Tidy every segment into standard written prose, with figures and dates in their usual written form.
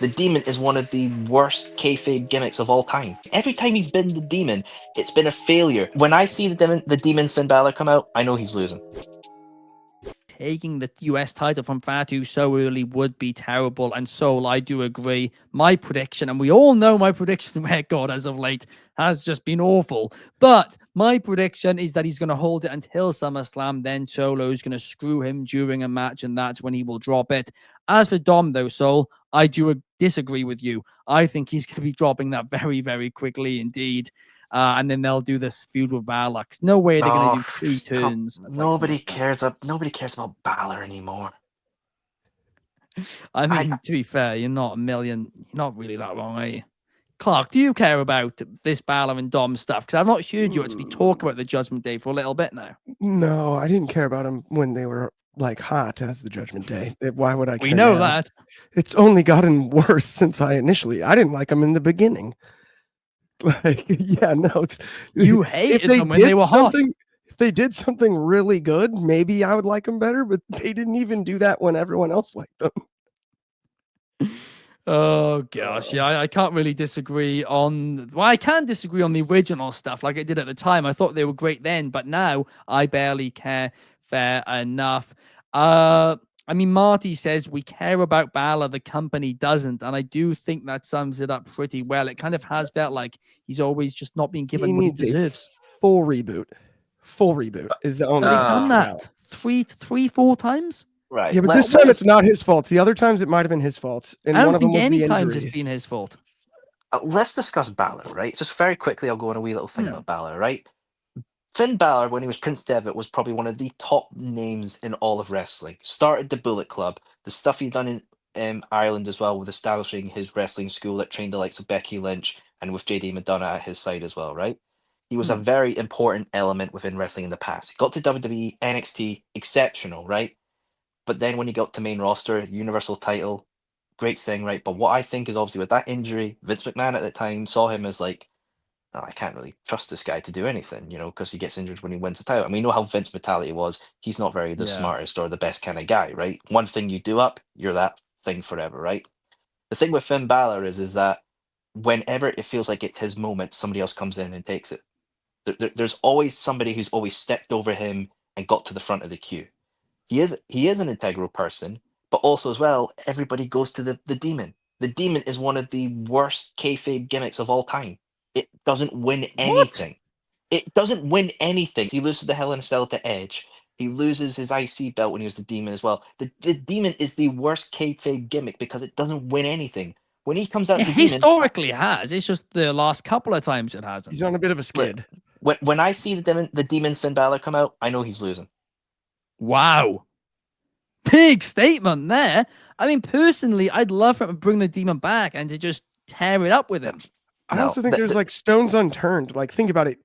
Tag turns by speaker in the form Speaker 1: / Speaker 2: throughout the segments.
Speaker 1: The Demon is one of the worst kayfabe gimmicks of all time. Every time he's been the Demon, it's been a failure. When I see the Demon Finn Balor come out, I know he's losing.
Speaker 2: Taking the US title from Fatu so early would be terrible. And Soul, I do agree. My prediction, and we all know my prediction record as of late has just been awful. But my prediction is that he's going to hold it until SummerSlam. Then Solo's going to screw him during a match, and that's when he will drop it. As for Dom, though, Soul, I do disagree with you. I think he's going to be dropping that very, very quickly indeed. And then they'll do this feud with Balor. No way they're going to do 2 turns.
Speaker 1: Nobody cares. Nobody cares about Balor anymore.
Speaker 2: I mean, to be fair, you're not really that wrong, are you? Clark, do you care about this Balor and Dom stuff? Because I've not heard you actually talk about the Judgment Day for a little bit now.
Speaker 3: No, I didn't care about them when they were like hot as the Judgment Day. Why would I care?
Speaker 2: We know
Speaker 3: now?
Speaker 2: that.
Speaker 3: It's only gotten worse since I didn't like them in the beginning. Like, yeah, no.
Speaker 2: You hated them when they were hot.
Speaker 3: If they did something really good, maybe I would like them better, but they didn't even do that when everyone else liked them.
Speaker 2: Oh gosh, yeah, I can't really disagree on. Well, I can disagree on the original stuff, like I did at the time. I thought they were great then, but now I barely care. Fair enough. I mean, Marty says we care about Balor, the company doesn't, and I do think that sums it up pretty well. It kind of has felt like he's always just not being given what he deserves.
Speaker 3: Full reboot. Full reboot is the only.
Speaker 2: They've done that 4 times.
Speaker 1: Right.
Speaker 3: Yeah, but this time it's not his fault. The other times it might have been his fault. And
Speaker 2: I don't
Speaker 3: one of them
Speaker 2: think
Speaker 3: was
Speaker 2: any
Speaker 3: the
Speaker 2: times
Speaker 3: injury.
Speaker 2: it's been his fault.
Speaker 1: Let's discuss Balor, right? Just very quickly, I'll go on a wee little thing about Balor, right? Finn Balor, when he was Prince Devitt, was probably one of the top names in all of wrestling. Started the Bullet Club, the stuff he'd done in Ireland as well, with establishing his wrestling school that trained the likes of Becky Lynch and with JD McDonough at his side as well, right? He was a very important element within wrestling in the past. He got to WWE, NXT, exceptional, right? But then when he got to main roster, Universal title, great thing, right? But what I think is obviously with that injury, Vince McMahon at the time saw him as like, oh, I can't really trust this guy to do anything, because he gets injured when he wins the title. And we know how Vince's mentality was. He's not very the smartest or the best kind of guy, right? One thing you do up, you're that thing forever, right? The thing with Finn Balor is that whenever it feels like it's his moment, somebody else comes in and takes it. There's always somebody who's always stepped over him and got to the front of the queue. He is an integral person, but also as well, everybody goes to the Demon. The Demon is one of the worst kayfabe gimmicks of all time. It doesn't win anything. It doesn't win anything. He loses the Hell in a Cell to Edge. He loses his IC belt when he was the Demon as well. The Demon is the worst kayfabe gimmick because it doesn't win anything. When he comes out,
Speaker 2: historically has. It's just the last couple of times it hasn't.
Speaker 3: He's on a bit of a skid.
Speaker 1: When I see the Demon Finn Balor come out, I know he's losing.
Speaker 2: Wow. Big statement there. I mean, personally, I'd love for him to bring the Demon back and to just tear it up with him.
Speaker 3: I also think there's like stones unturned. Like, think about it.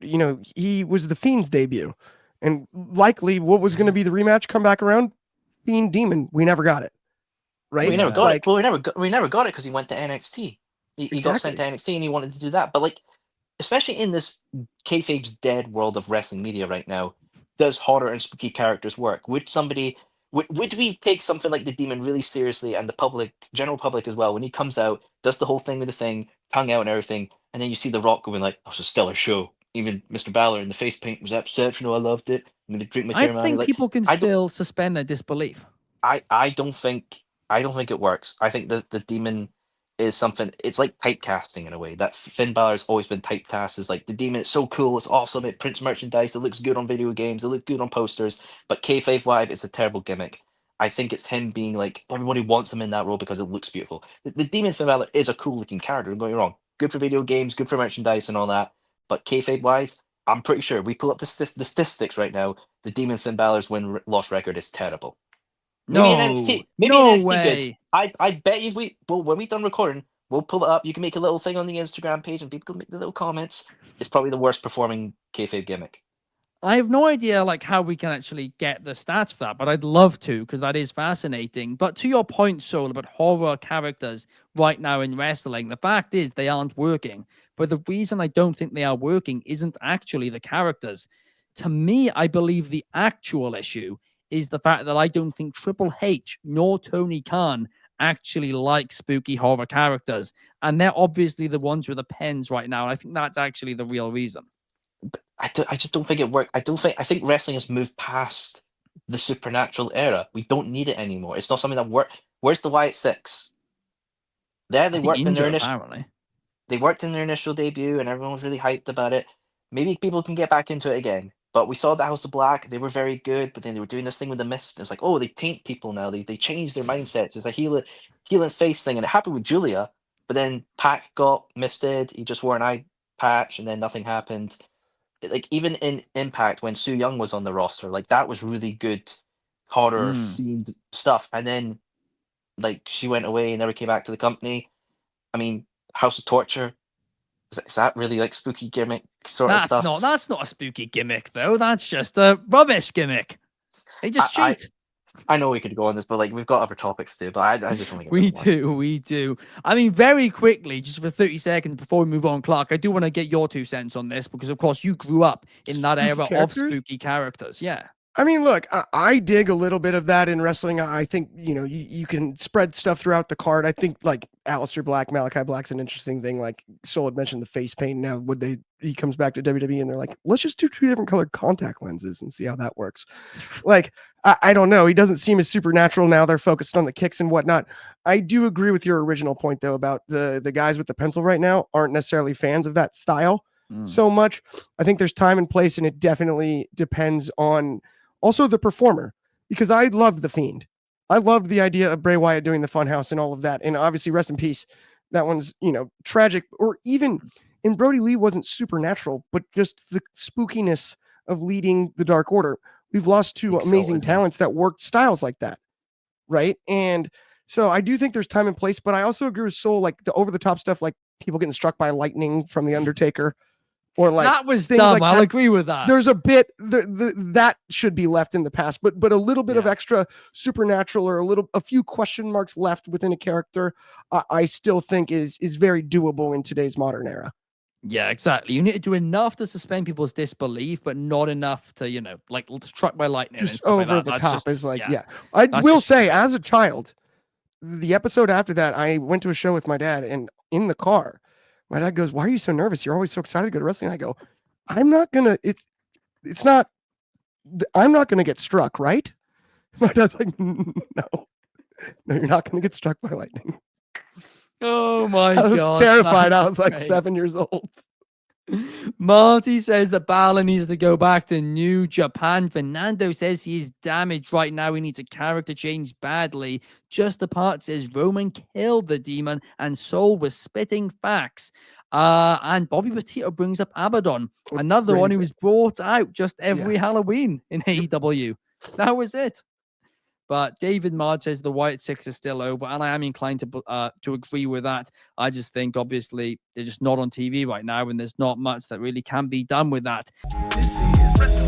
Speaker 3: He was the Fiend's debut. And likely what was going to be the rematch come back around? Fiend Demon. We never got it. Right?
Speaker 1: We never got it. Well, we never got it because he went to NXT. He got sent to NXT and he wanted to do that. But like, especially in this kayfabe's dead world of wrestling media right now, does horror and spooky characters work? Would we take something like the Demon really seriously, and the general public as well, when he comes out, does the whole thing with the thing, tongue out and everything, and then you see The Rock going like, "Oh, it's a stellar show. Even Mr. Balor in the face paint was exceptional. I loved it. I'm going to drink my tear."
Speaker 2: I think people can still suspend their disbelief.
Speaker 1: I don't think it works. I think that the Demon is something. It's like typecasting in a way. That Finn Balor's always been typecast as like the Demon. It's so cool. It's awesome. It prints merchandise. It looks good on video games. It looks good on posters. But kayfabe vibe, it's a terrible gimmick. I think it's him being like, everybody wants him in that role because it looks beautiful. The Demon Finn Balor is a cool looking character. Don't get me wrong. Good for video games. Good for merchandise and all that. But kayfabe wise, I'm pretty sure we pull up the statistics right now. The Demon Finn Balor's win-loss record is terrible. Maybe in NXT way. Good. I bet you when we done recording, we'll pull it up. You can make a little thing on the Instagram page and people can make the little comments. It's probably the worst performing kayfabe gimmick.
Speaker 2: I have no idea like how we can actually get the stats for that, but I'd love to because that is fascinating. But to your point, Soul, about horror characters right now in wrestling, the fact is they aren't working. But the reason I don't think they are working isn't actually the characters. To me, I believe the actual issue is the fact that I don't think Triple H nor Tony Khan actually like spooky horror characters. And they're obviously the ones with the pens right now. And I think that's actually the real reason.
Speaker 1: I just don't think it worked. I think wrestling has moved past the supernatural era. We don't need it anymore. It's not something that work. Where's the Wyatt Six? There,
Speaker 2: I think injured, apparently.
Speaker 1: they worked in their initial debut, and everyone was really hyped about it. Maybe people can get back into it again. But we saw the House of Black; they were very good. But then they were doing this thing with the mist. It's like, oh, they taint people now. They changed their mindsets. It's a heel and face thing, and it happened with Julia. But then Pac got misted. He just wore an eye patch, and then nothing happened. Like even in Impact when Su Yung was on the roster, like that was really good horror themed stuff. And then like she went away and never came back to the company. I mean, House of Torture, is that really like spooky gimmick sort of stuff?
Speaker 2: That's not a spooky gimmick though. That's just a rubbish gimmick. They just cheat.
Speaker 1: I know we could go on this, but like we've got other topics to do. But I just don't think
Speaker 2: we do. I mean, very quickly, just for 30 seconds before we move on, Clark, I do want to get your 2 cents on this because, of course, you grew up in that era of spooky characters. Yeah.
Speaker 3: I mean, look, I dig a little bit of that in wrestling. I think, you can spread stuff throughout the card. I think like Aleister Black, Malachi Black's an interesting thing. Like Soul had mentioned the face paint. Now he comes back to WWE and they're like, let's just do 2 different colored contact lenses and see how that works. Like, I don't know. He doesn't seem as supernatural now. They're focused on the kicks and whatnot. I do agree with your original point though, about the guys with the pencil right now aren't necessarily fans of that style so much. I think there's time and place, and it definitely depends on also the performer, because I loved The Fiend. I loved the idea of Bray Wyatt doing the Funhouse and all of that. And obviously, rest in peace. That one's, tragic. Or even in Brody Lee wasn't supernatural, but just the spookiness of leading the Dark Order. We've lost 2 amazing talents that worked styles like that. Right. And so I do think there's time and place, but I also agree with Soul, like the over the top stuff, like people getting struck by lightning from The Undertaker. Or like
Speaker 2: that was dumb. Like I'll agree with that.
Speaker 3: There's a bit that should be left in the past, but a little bit of extra supernatural or a few question marks left within a character, I still think is very doable in today's modern era.
Speaker 2: Yeah, exactly. You need to do enough to suspend people's disbelief, but not enough to, like struck by lightning.
Speaker 3: Just over the top is like, I will say, as a child, the episode after that, I went to a show with my dad, and in the car, my dad goes, "Why are you so nervous? You're always so excited to go to wrestling." I go, I'm not gonna get struck, right? My dad's like, no, you're not gonna get struck by lightning.
Speaker 2: Oh my God.
Speaker 3: I was terrified. I was like 7 years old.
Speaker 2: Marty says that Balor needs to go back to New Japan. Fernando says he is damaged right now. He needs a character change badly. Just the part says Roman killed the demon and Soul was spitting facts. And Bobby Petito brings up Abaddon, another one who was brought out just every Halloween in AEW. That was it. But David Mard says the Wyatt Six is still over, and I am inclined to agree with that. I just think, obviously, they're just not on TV right now, and there's not much that really can be done with that. This is